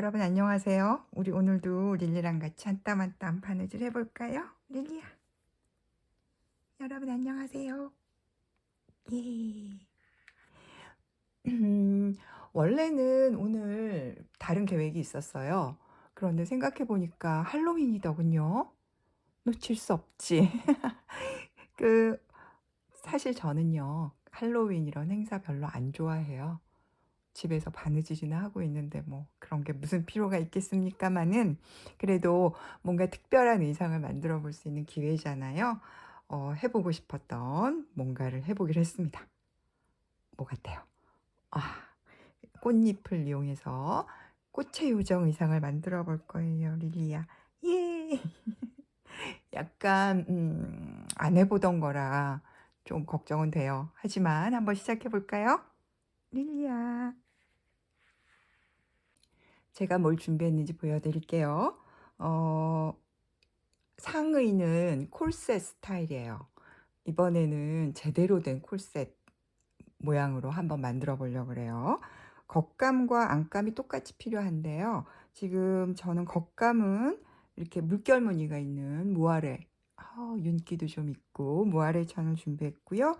여러분 안녕하세요. 우리 오늘도 릴리랑 같이 한 땀 한 땀 바느질 해볼까요? 릴리야. 여러분 안녕하세요. 예. 원래는 오늘 다른 계획이 있었어요. 그런데 생각해 보니까 할로윈이더군요. 놓칠 수 없지. 그 사실 저는요. 할로윈 이런 행사 별로 안 좋아해요. 집에서 바느질이나 하고 있는데 뭐 그런 게 무슨 필요가 있겠습니까마는 그래도 뭔가 특별한 의상을 만들어 볼 수 있는 기회잖아요. 해 보고 싶었던 뭔가를 해 보기로 했습니다. 뭐 같아요? 아 꽃잎을 이용해서 꽃의 요정 의상을 만들어 볼 거예요, 릴리야. 예. 약간 안 해 보던 거라 좀 걱정은 돼요. 하지만 한번 시작해 볼까요? 릴리야. 제가 뭘 준비했는지 보여드릴게요. 어 상의는 콜셋 스타일이에요. 이번에는 제대로 된 콜셋 모양으로 한번 만들어 보려고 그래요. 겉감과 안감이 똑같이 필요한데요. 지금 저는 겉감은 이렇게 물결 무늬가 있는 무아래, 윤기도 좀 있고 무아래 천을 준비했고요.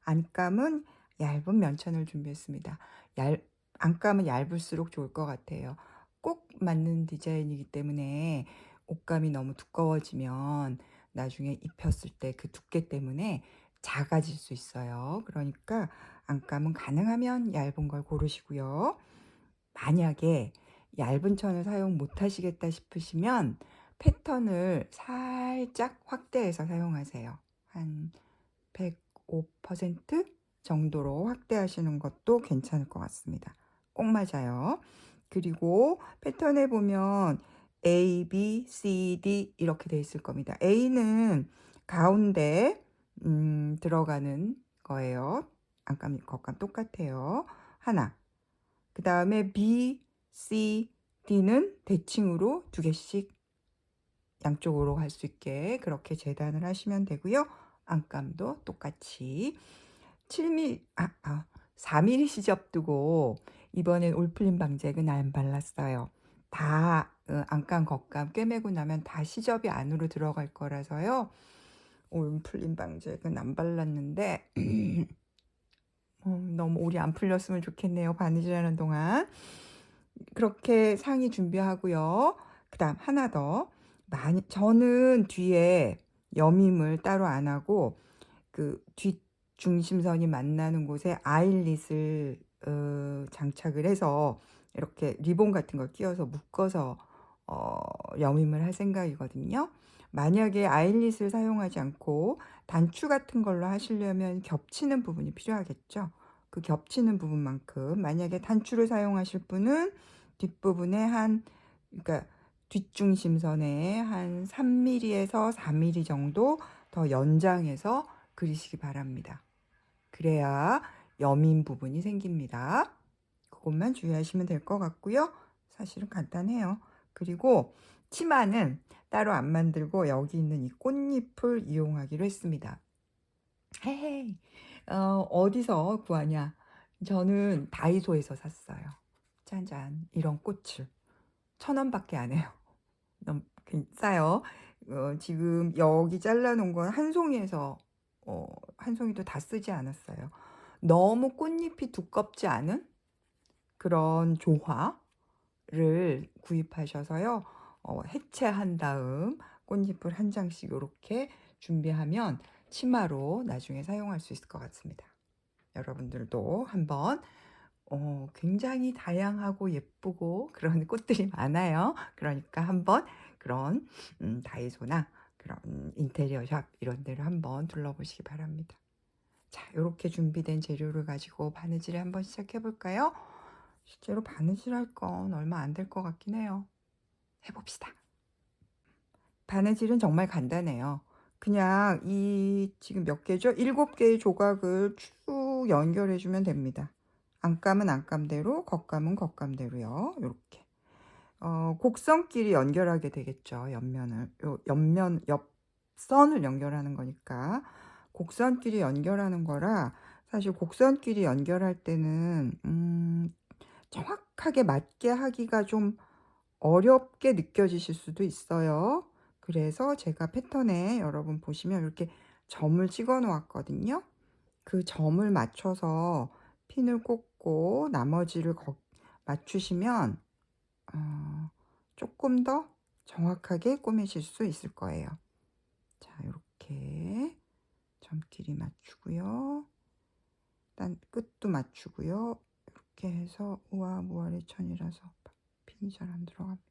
안감은 얇은 면천을 준비했습니다. 얇 안감은 얇을수록 좋을 것 같아요. 꼭 맞는 디자인이기 때문에 옷감이 너무 두꺼워지면 나중에 입혔을 때 그 두께 때문에 작아질 수 있어요. 그러니까 안감은 가능하면 얇은 걸 고르시고요. 만약에 얇은 천을 사용 못 하시겠다 싶으시면 패턴을 살짝 확대해서 사용하세요. 한 105% 정도로 확대하시는 것도 괜찮을 것 같습니다. 꼭 맞아요. 그리고 패턴에 보면 A, B, C, D 이렇게 돼 있을 겁니다. A는 가운데 들어가는 거예요. 안감, 겉감 똑같아요. 하나. 그 다음에 B, C, D는 대칭으로 두 개씩 양쪽으로 갈 수 있게 그렇게 재단을 하시면 되고요. 안감도 똑같이 4mm 시접 두고 이번엔 올플림 방잭은 안 발랐어요. 다 안감 겉감 꿰매고 나면 다 시접이 안으로 들어갈 거라서요. 올플림 방잭은 안 발랐는데 너무 오리 안 풀렸으면 좋겠네요. 바느질하는 동안. 그렇게 상의 준비하고요. 그다음 하나 더. 많이 저는 뒤에 여밈을 따로 안 하고 그 뒷 중심선이 만나는 곳에 아일릿을 장착을 해서 이렇게 리본 같은 걸 끼워서 묶어서 여밈을 할 생각이거든요. 만약에 아일릿을 사용하지 않고 단추 같은 걸로 하시려면 겹치는 부분이 필요하겠죠. 그 겹치는 부분만큼 만약에 단추를 사용하실 분은 뒷부분에 그러니까 뒷중심선에 한 3mm에서 4mm 정도 더 연장해서 그리시기 바랍니다. 그래야 여민 부분이 생깁니다. 그것만 주의하시면 될 것 같고요. 사실은 간단해요. 그리고 치마는 따로 안 만들고 여기 있는 이 꽃잎을 이용하기로 했습니다. 헤헤이. 어디서 구하냐? 저는 다이소에서 샀어요. 짠짠. 이런 꽃을. 1,000원밖에 안 해요. 너무 싸요. 지금 여기 잘라놓은 건 한 송이에서 한 송이도 다 쓰지 않았어요. 너무 꽃잎이 두껍지 않은 그런 조화를 구입하셔서요. 해체한 다음 꽃잎을 한 장씩 이렇게 준비하면 치마로 나중에 사용할 수 있을 것 같습니다. 여러분들도 한번 굉장히 다양하고 예쁘고 그런 꽃들이 많아요. 그러니까 한번 그런 다이소나 그런 인테리어 샵 이런 데를 한번 둘러보시기 바랍니다. 자, 이렇게 준비된 재료를 가지고 바느질을 한번 시작해 볼까요? 실제로 바느질할 건 얼마 안 될 것 같긴 해요. 해봅시다. 바느질은 정말 간단해요. 그냥 이 지금 몇 개죠? 7개의 조각을 쭉 연결해 주면 됩니다. 안감은 안감대로, 겉감은 겉감대로요. 이렇게 곡선끼리 연결하게 되겠죠. 옆면 옆선을 연결하는 거니까 곡선끼리 연결하는 거라 사실 곡선끼리 연결할 때는 정확하게 맞게 하기가 좀 어렵게 느껴지실 수도 있어요. 그래서 제가 패턴에 여러분 보시면 이렇게 점을 찍어 놓았거든요. 그 점을 맞춰서 핀을 꽂고 나머지를 맞추시면 조금 더 정확하게 꾸미실 수 있을 거예요. 자, 이렇게 점끼리 맞추고요. 일단 끝도 맞추고요. 이렇게 해서 우와 무아래 천이라서 핀이 잘 안 들어갑니다.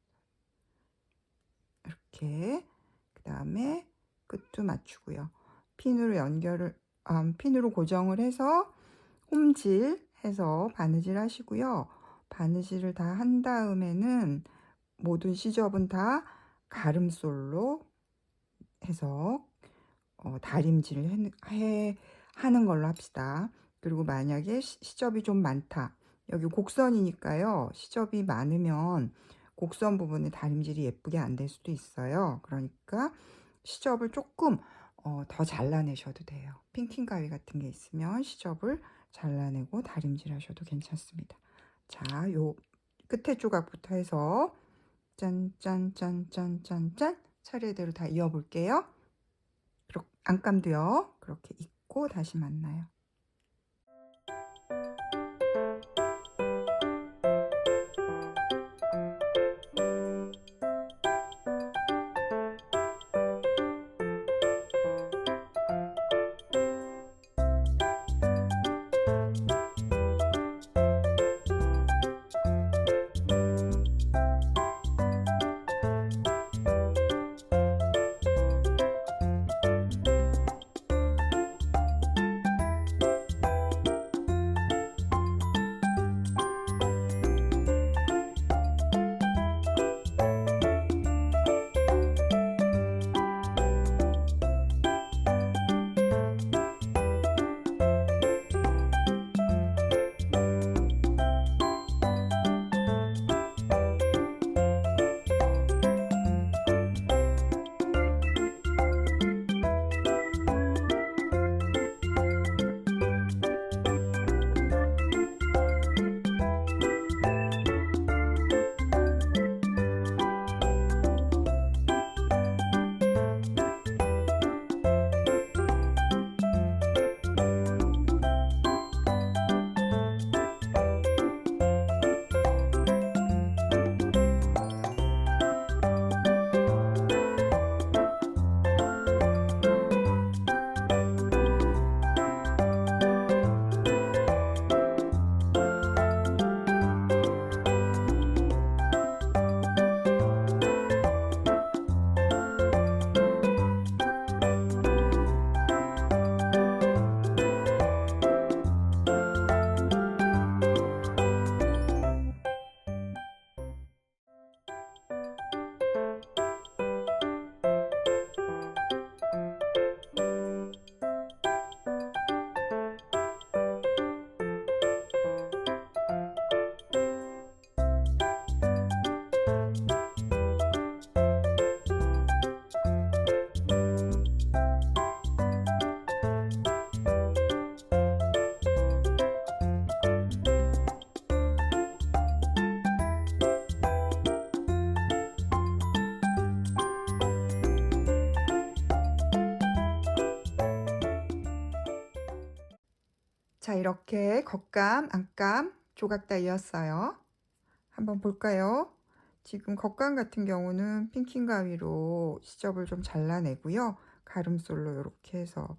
이렇게 그 다음에 끝도 맞추고요. 핀으로 고정을 해서 홈질해서 바느질 하시고요. 바느질을 다 한 다음에는 모든 시접은 다 가름솔로 해서 다림질을 하는 걸로 합시다. 그리고 만약에 시접이 좀 많다. 여기 곡선이니까요. 시접이 많으면 곡선 부분에 다림질이 예쁘게 안 될 수도 있어요. 그러니까 시접을 조금 더 잘라내셔도 돼요. 핑킹 가위 같은 게 있으면 시접을 잘라내고 다림질 하셔도 괜찮습니다. 자, 요 끝에 조각부터 해서 짠짠짠짠짠짠 차례대로 다 이어 볼게요. 안감도요. 그렇게 입고 다시 만나요. 자, 이렇게 겉감, 안감, 조각 다 이었어요. 한번 볼까요? 지금 겉감 같은 경우는 핑킹 가위로 시접을 좀 잘라내고요. 가름솔로 이렇게 해서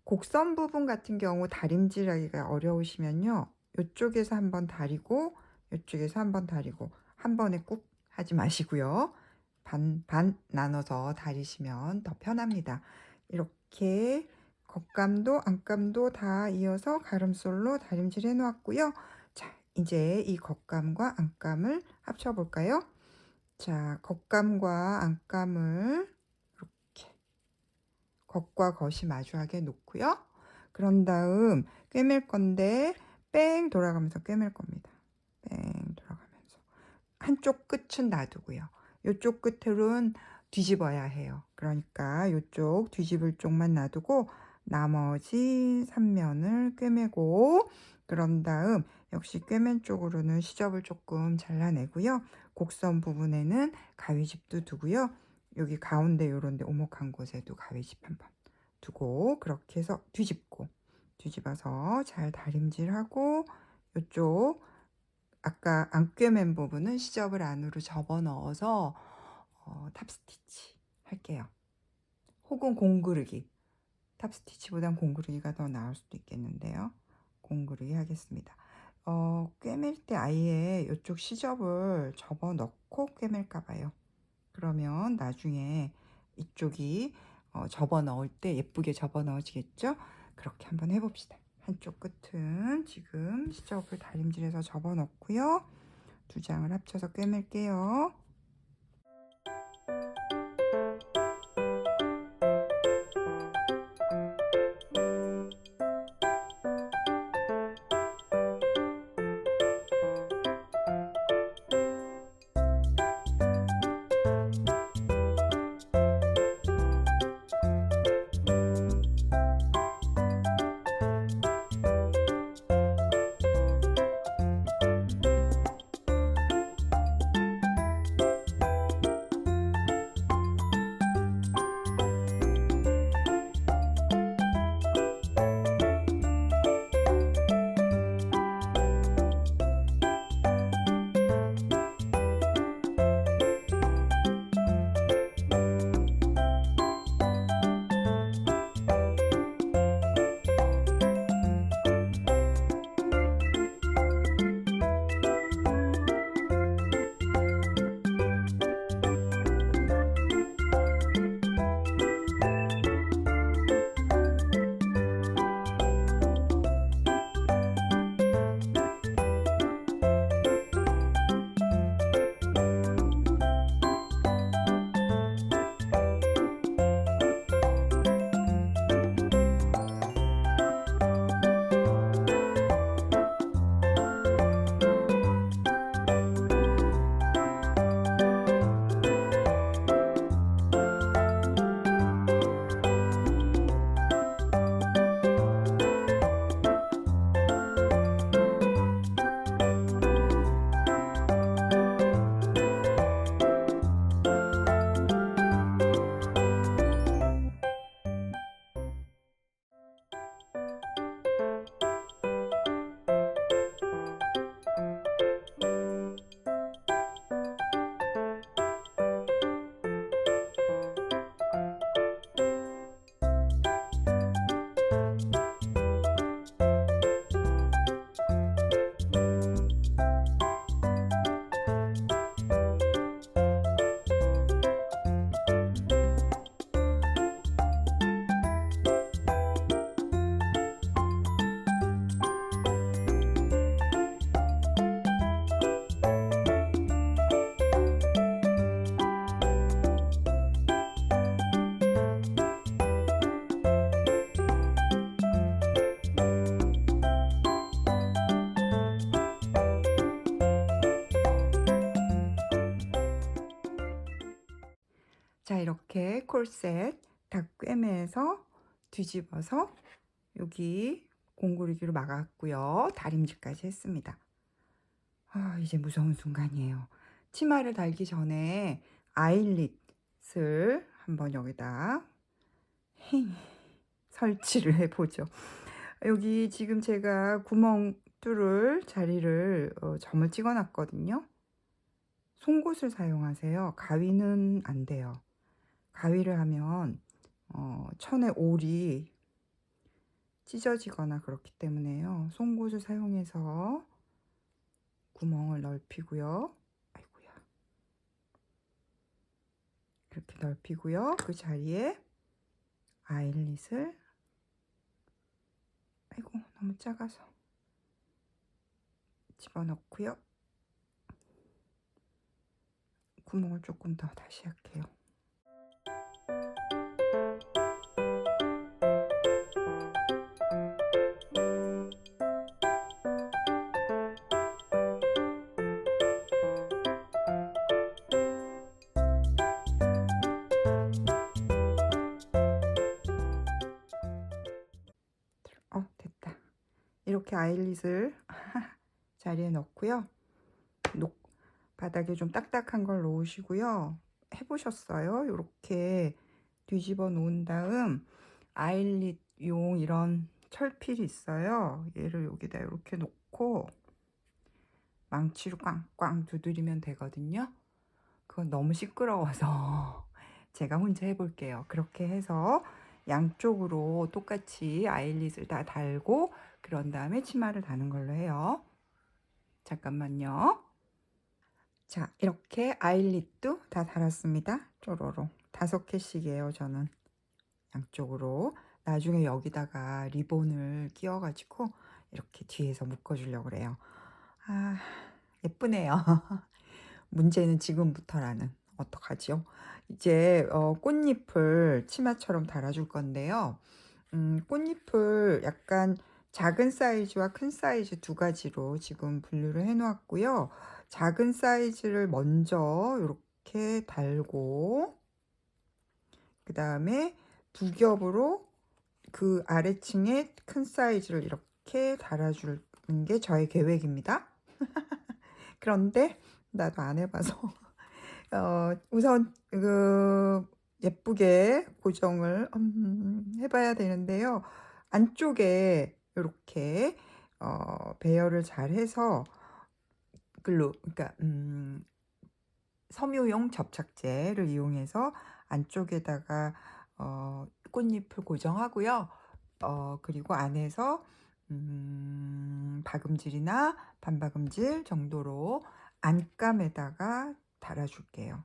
곡선 부분 같은 경우 다림질하기가 어려우시면요. 이쪽에서 한번 다리고 이쪽에서 한번 다리고 한 번에 꾹 하지 마시고요. 반 나눠서 다리시면 더 편합니다. 이렇게 겉감도 안감도 다 이어서 가름솔로 다림질 해 놓았고요. 자, 이제 이 겉감과 안감을 합쳐 볼까요? 자, 겉감과 안감을 이렇게 겉과 겉이 마주하게 놓고요. 그런 다음 꿰맬 건데 뺑 돌아가면서 꿰맬 겁니다. 뺑 돌아가면서 한쪽 끝은 놔두고요. 이쪽 끝으로는 뒤집어야 해요. 그러니까 이쪽 뒤집을 쪽만 놔두고 나머지 3면을 꿰매고, 그런 다음 역시 꿰맨 쪽으로는 시접을 조금 잘라내고요. 곡선 부분에는 가위집도 두고요. 여기 가운데 요런데 오목한 곳에도 가위집 한번 두고, 그렇게 해서 뒤집어서 잘 다림질하고, 요쪽 아까 안 꿰맨 부분은 시접을 안으로 접어 넣어서 탑스티치 할게요. 혹은 공구르기. 탑스티치보단 공구르기가 더 나을 수도 있겠는데요. 공구르기 하겠습니다. 꿰맬 때 아예 이쪽 시접을 접어 넣고 꿰맬까 봐요. 그러면 나중에 이쪽이 접어 넣을 때 예쁘게 접어 넣어지겠죠? 그렇게 한번 해봅시다. 한쪽 끝은 지금 시접을 다림질해서 접어 넣고요. 두 장을 합쳐서 꿰맬게요. 자, 이렇게 콜셋 다 꿰매서 뒤집어서 여기 공구르기로 막았고요. 다림질까지 했습니다. 이제 무서운 순간이에요. 치마를 달기 전에 아이릿을 한번 여기다 설치를 해보죠. 여기 지금 제가 구멍 뚫을 자리를 점을 찍어 놨거든요. 송곳을 사용하세요. 가위는 안 돼요. 가위를 하면 천의 올이 찢어지거나 그렇기 때문에요. 송곳을 사용해서 구멍을 넓히고요. 아이고야. 이렇게 넓히고요. 그 자리에 아이릿을, 아이고 너무 작아서 집어넣고요. 구멍을 조금 더 다시 할게요. 이렇게 아이릿을 자리에 넣고요. 바닥에 좀 딱딱한 걸 놓으시고요. 해보셨어요? 이렇게 뒤집어 놓은 다음 아이릿용 이런 철필이 있어요. 얘를 여기다 이렇게 놓고 망치로 꽝꽝 두드리면 되거든요. 그건 너무 시끄러워서 제가 혼자 해볼게요. 그렇게 해서 양쪽으로 똑같이 아이릿을 다 달고 그런 다음에 치마를 다는 걸로 해요. 잠깐만요. 자, 이렇게 아이릿도 다 달았습니다. 쪼로로 5개씩이에요. 저는 양쪽으로. 나중에 여기다가 리본을 끼워가지고 이렇게 뒤에서 묶어주려고 그래요. 아, 예쁘네요. 문제는 지금부터라는. 어떡하지요? 이제 꽃잎을 치마처럼 달아줄 건데요. 꽃잎을 약간 작은 사이즈와 큰 사이즈 두 가지로 지금 분류를 해 놓았고요. 작은 사이즈를 먼저 이렇게 달고 그 다음에 두 겹으로 그 아래층에 큰 사이즈를 이렇게 달아주는 게 저의 계획입니다. 그런데 나도 안 해봐서 우선 예쁘게 고정을 해봐야 되는데요. 안쪽에 이렇게 배열을 잘 해서 그러니까 섬유용 접착제를 이용해서 안쪽에다가 꽃잎을 고정하고요. 그리고 안에서 박음질이나 반박음질 정도로 안감에다가 달아줄게요.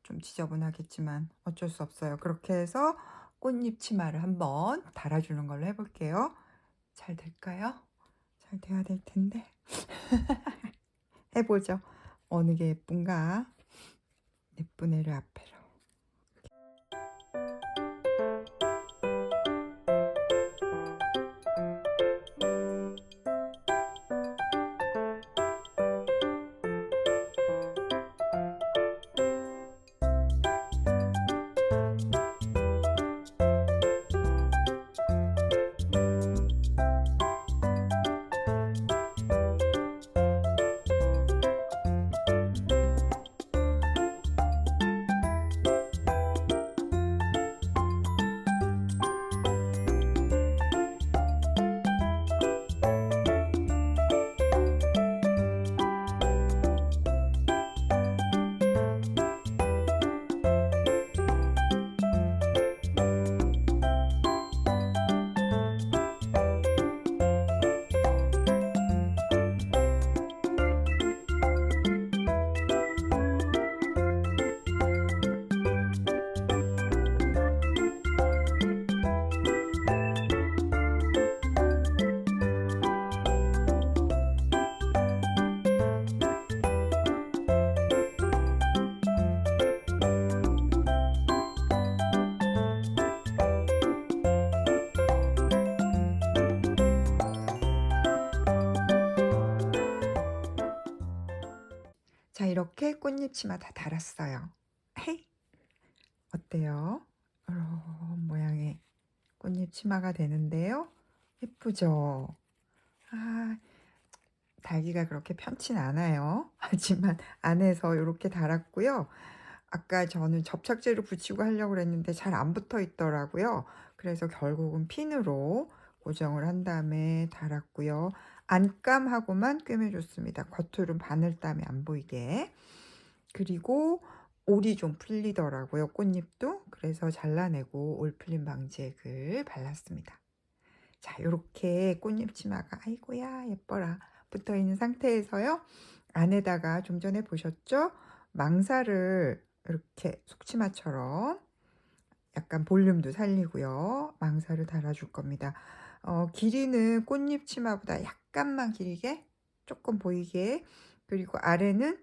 좀 지저분하겠지만 어쩔 수 없어요. 그렇게 해서 꽃잎 치마를 한번 달아주는 걸로 해볼게요. 잘 될까요? 잘 돼야 될 텐데. 해보죠. 어느 게 예쁜가? 예쁜 애를 앞에로. 자, 이렇게 꽃잎 치마 다 달았어요. 헤이! 어때요? 이런 모양의 꽃잎 치마가 되는데요. 예쁘죠? 아, 달기가 그렇게 편치 않아요. 하지만 안에서 이렇게 달았고요. 아까 저는 접착제를 붙이고 하려고 했는데 잘 안 붙어 있더라고요. 그래서 결국은 핀으로 고정을 한 다음에 달았고요. 안감하고만 꿰매줬습니다. 겉으로는 바늘땀이 안 보이게. 그리고 올이 좀 풀리더라고요. 꽃잎도. 그래서 잘라내고 올 풀림 방지액을 발랐습니다. 자, 이렇게 꽃잎 치마가 아이고야 예뻐라 붙어 있는 상태에서요. 안에다가 좀 전에 보셨죠? 망사를 이렇게 속치마처럼 약간 볼륨도 살리고요. 망사를 달아줄 겁니다. 길이는 꽃잎 치마보다 약간만 길게 조금 보이게, 그리고 아래는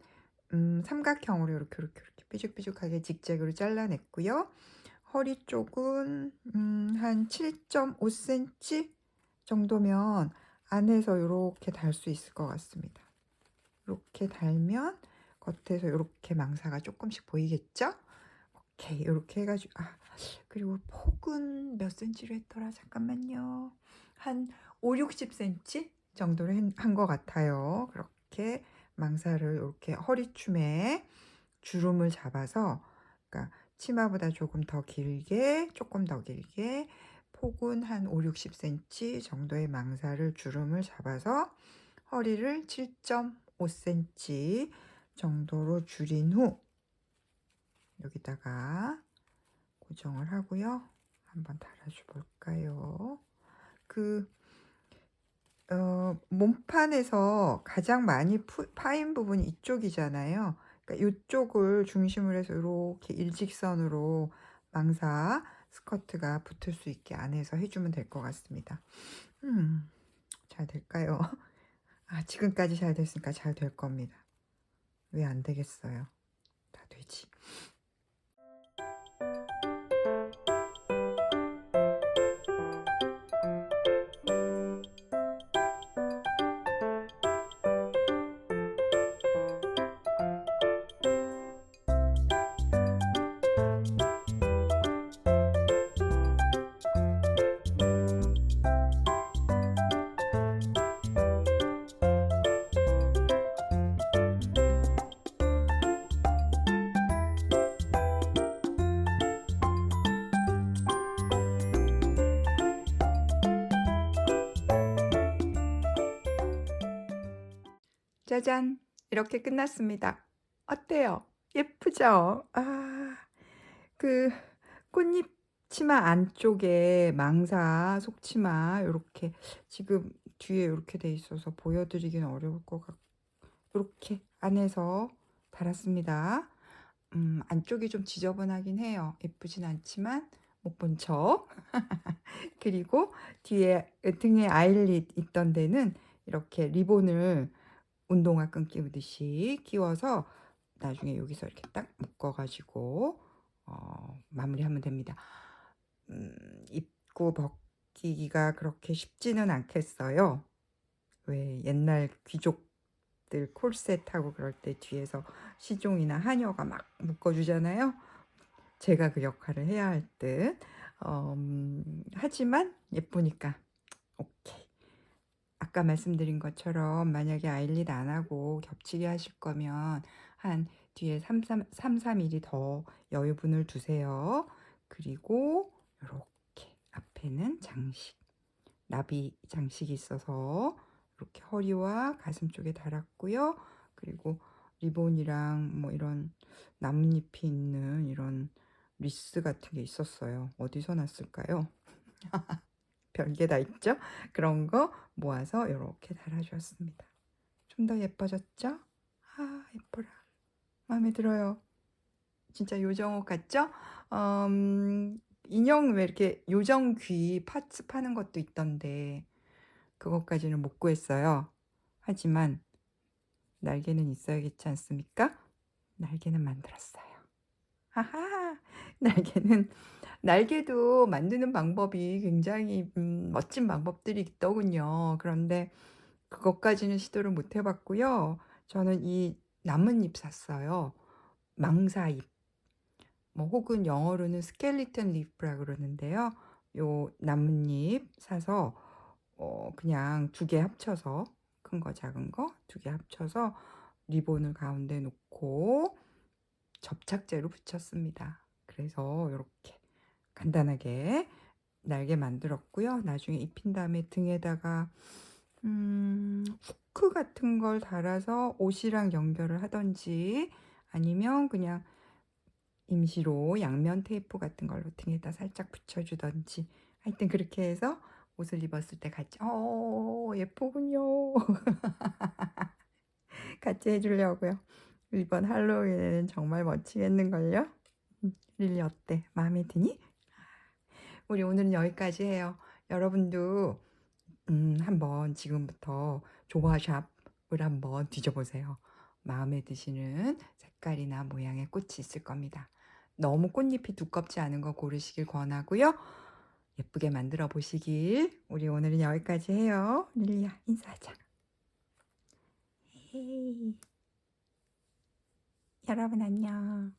삼각형으로 이렇게 삐죽삐죽하게 직잭으로 잘라냈고요. 허리 쪽은 한 7.5cm 정도면 안에서 이렇게 달 수 있을 것 같습니다. 이렇게 달면 겉에서 이렇게 망사가 조금씩 보이겠죠? 오케이, 이렇게 해가지고 그리고 폭은 몇 cm로 했더라? 잠깐만요. 한 5, 60cm 정도로 한 것 같아요. 그렇게 망사를 이렇게 허리춤에 주름을 잡아서, 그러니까 치마보다 조금 더 길게, 조금 더 길게, 폭은 한 5-60cm 정도의 망사를 주름을 잡아서 허리를 7.5cm 정도로 줄인 후 여기다가 고정을 하고요. 한번 달아줘 볼까요? 몸판에서 가장 많이 파인 부분이 이쪽이잖아요. 그러니까 이쪽을 중심으로 해서 이렇게 일직선으로 망사 스커트가 붙을 수 있게 안에서 해주면 될 것 같습니다. 잘 될까요? 지금까지 잘 됐으니까 잘 될 겁니다. 왜 안 되겠어요? 다 되지. 짜잔! 이렇게 끝났습니다. 어때요? 예쁘죠? 그 꽃잎 치마 안쪽에 망사 속치마 요렇게 지금 뒤에 이렇게 돼 있어서 보여드리기는 어려울 것 같고 이렇게 안에서 달았습니다. 안쪽이 좀 지저분하긴 해요. 예쁘진 않지만 못 본 척. 그리고 뒤에 등에 아일릿 있던 데는 이렇게 리본을 운동화 끈 끼우듯이 끼워서 나중에 여기서 이렇게 딱 묶어가지고 마무리하면 됩니다. 입고 벗기기가 그렇게 쉽지는 않겠어요. 왜 옛날 귀족들 콜셋하고 그럴 때 뒤에서 시종이나 하녀가 막 묶어주잖아요. 제가 그 역할을 해야 할 듯. 하지만 예쁘니까 오케이. 아까 말씀드린 것처럼 만약에 아일릿 안 하고 겹치게 하실 거면 한 뒤에 3mm 더 여유분을 두세요. 그리고 이렇게 앞에는 장식, 나비 장식이 있어서 이렇게 허리와 가슴 쪽에 달았고요. 그리고 리본이랑 뭐 이런 나뭇잎이 있는 이런 리스 같은 게 있었어요. 어디서 났을까요? 별게 다 있죠? 그런 거 모아서 이렇게 달아주었습니다. 좀 더 예뻐졌죠? 예뻐라. 마음에 들어요. 진짜 요정옷 같죠? 인형 왜 이렇게 요정 귀 파츠 파는 것도 있던데 그것까지는 못 구했어요. 하지만 날개는 있어야겠지 않습니까? 날개는 만들었어요. 날개도 만드는 방법이 굉장히 멋진 방법들이 있더군요. 그런데 그것까지는 시도를 못 해봤고요. 저는 이 나뭇잎 샀어요. 망사잎. 뭐 혹은 영어로는 스켈리턴 리프라 그러는데요. 요 나뭇잎 사서 그냥 2개 합쳐서 큰 거 작은 거 2개 합쳐서 리본을 가운데 놓고 접착제로 붙였습니다. 그래서 이렇게 간단하게 날개 만들었고요. 나중에 입힌 다음에 등에다가 후크 같은 걸 달아서 옷이랑 연결을 하던지 아니면 그냥 임시로 양면 테이프 같은 걸로 등에다 살짝 붙여주던지 하여튼 그렇게 해서 옷을 입었을 때 같이 예쁘군요. 같이 해주려고요. 이번 할로윈에는 정말 멋지겠는걸요? 릴리 어때? 마음에 드니? 우리 오늘은 여기까지 해요. 여러분도 한번 지금부터 조화샵을 한번 뒤져보세요. 마음에 드시는 색깔이나 모양의 꽃이 있을 겁니다. 너무 꽃잎이 두껍지 않은 거 고르시길 권하고요. 예쁘게 만들어 보시길. 우리 오늘은 여기까지 해요. 릴리야 인사하자. 헤이. 여러분 안녕.